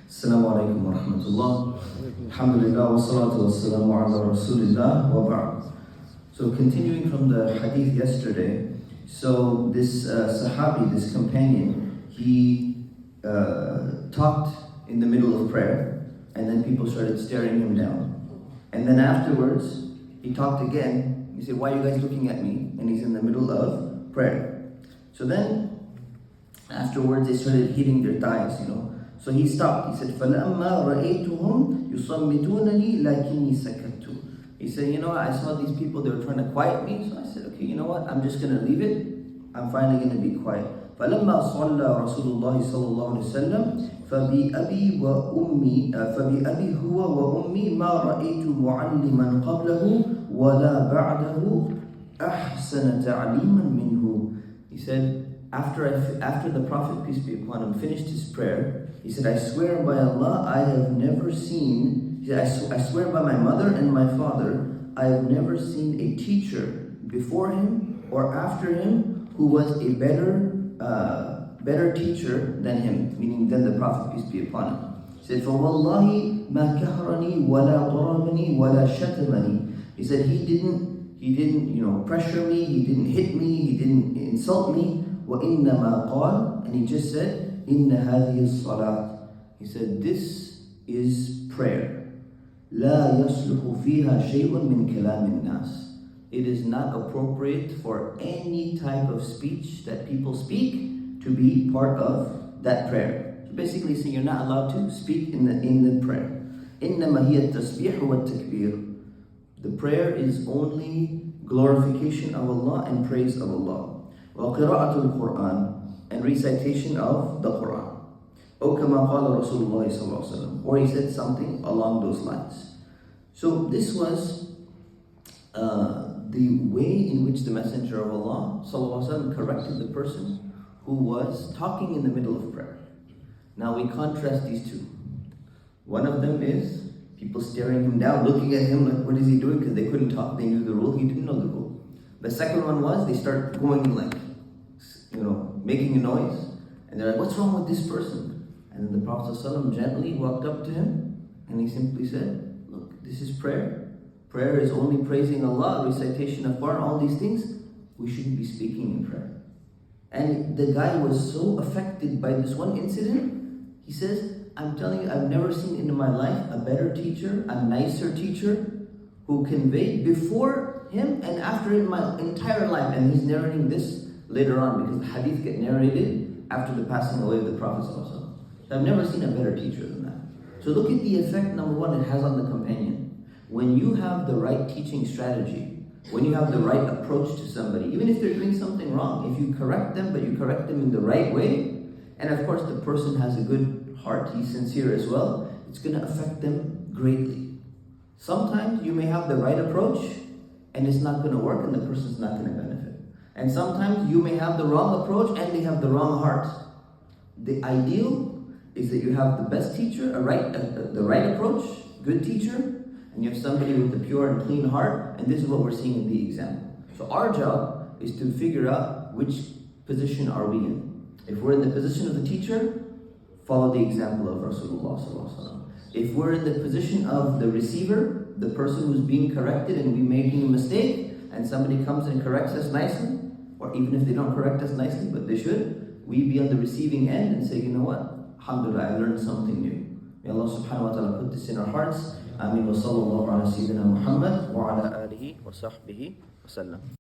Assalamu alaikum wa rahmatullah. Alhamdulillah wa salatu wa salamu ala rasulillah wa ba'd. So continuing from the hadith yesterday, so this sahabi, this companion, he talked in the middle of prayer, and then people started staring him down. And then afterwards, he talked again. He said, "Why are you guys looking at me?" And he's in the middle of prayer. So then afterwards, they started hitting their thighs, So he stopped. He said, فَلَأَمَّا رَأَيْتُهُمْ يُصَمِّتُونَنِي لَكِنِّي سَكَتُّ. He said, I saw these people, they were trying to quiet me. So I said, okay, you know what? I'm just going to leave it. I'm finally going to be quiet. فَلَمَّا صَلَّى رَسُولُ اللَّهِ صَلَّى اللَّهُ عَلَيْهِ وسلم فَبِأَبِي هُوَ وَأُمِّي مَا رَأَيْتُ مُعَلِّمًا قَبْلَهُ وَلَا بَعْدَهُ أَحْسَنَ تَعْلِيمًا مِنْهُ. He said, after the Prophet, peace be upon him, finished his prayer, he said, I swear by Allah, I have never seen, he said, I swear by my mother and my father, I have never seen a teacher before him or after him who was a better teacher than him, meaning than the Prophet, peace be upon him. He said, فَوَاللَّهِ مَا كَهْرَنِي وَلَا ضَرَبَنِي وَلَا شَتَمَنِي. He said, he didn't pressure me, he didn't hit me, he didn't insult me. وَإِنَّمَا قَالَ, and he just said, إِنَّ هَذِهِ الصَّلَاةِ. He said, this is prayer. لَا يَصْلُحُ فِيهَا شَيْءٌ مِّن كَلَامِ النَّاسِ. It is not appropriate for any type of speech that people speak to be part of that prayer. So basically saying you're not allowed to speak in the prayer. إِنَّمَا هِيَ التَّسْبِيحُ وَالتَّكْبِيرُ. The prayer is only glorification of Allah and praise of Allah. وَقِرَاءَةُ الْقُرْآنِ, and recitation of the Quran. أو كما قال رسول الله صلى الله عليه وسلم, or he said something along those lines. So this was the way in which the Messenger of Allah صلى الله عليه وسلم corrected the person who was talking in the middle of prayer. Now we contrast these two. One of them is people staring him down, looking at him like, what is he doing? Because they couldn't talk, they knew the rule, he didn't know the rule. The second one was, they start going like, making a noise. And they're like, what's wrong with this person? And then the Prophet ﷺ gently walked up to him and he simply said, look, this is prayer. Prayer is only praising Allah, recitation of Quran, all these things. We shouldn't be speaking in prayer. And the guy was so affected by this one incident, he says, I'm telling you, I've never seen in my life a better teacher, a nicer teacher, who conveyed before him and after him my entire life. And he's narrating this later on because the hadith get narrated after the passing away of the Prophet. So I've never seen a better teacher than that. So look at the effect, number one, it has on the companion. When you have the right teaching strategy, when you have the right approach to somebody, even if they're doing something wrong, if you correct them, but you correct them in the right way, and of course the person has a good heart, he's sincere as well, it's going to affect them greatly. Sometimes you may have the right approach and it's not going to work and the person's not going to benefit. And sometimes you may have the wrong approach and they have the wrong heart. The ideal is that you have the best teacher, the right approach, good teacher, and you have somebody with a pure and clean heart, and this is what we're seeing in the example. So our job is to figure out which position are we in. If we're in the position of the teacher, follow the example of Rasulullah sallallahu alaihi wasallam. If we're in the position of the receiver, the person who's being corrected and we're making a mistake, and somebody comes and corrects us nicely, or even if they don't correct us nicely, but they should, we be on the receiving end and say, you know what? Alhamdulillah, I learned something new. May Allah subhanahu wa ta'ala put this in our hearts. Ameen wa sallallahu ala sayyidina Muhammad wa ala alihi wa sahbihi wa sallam.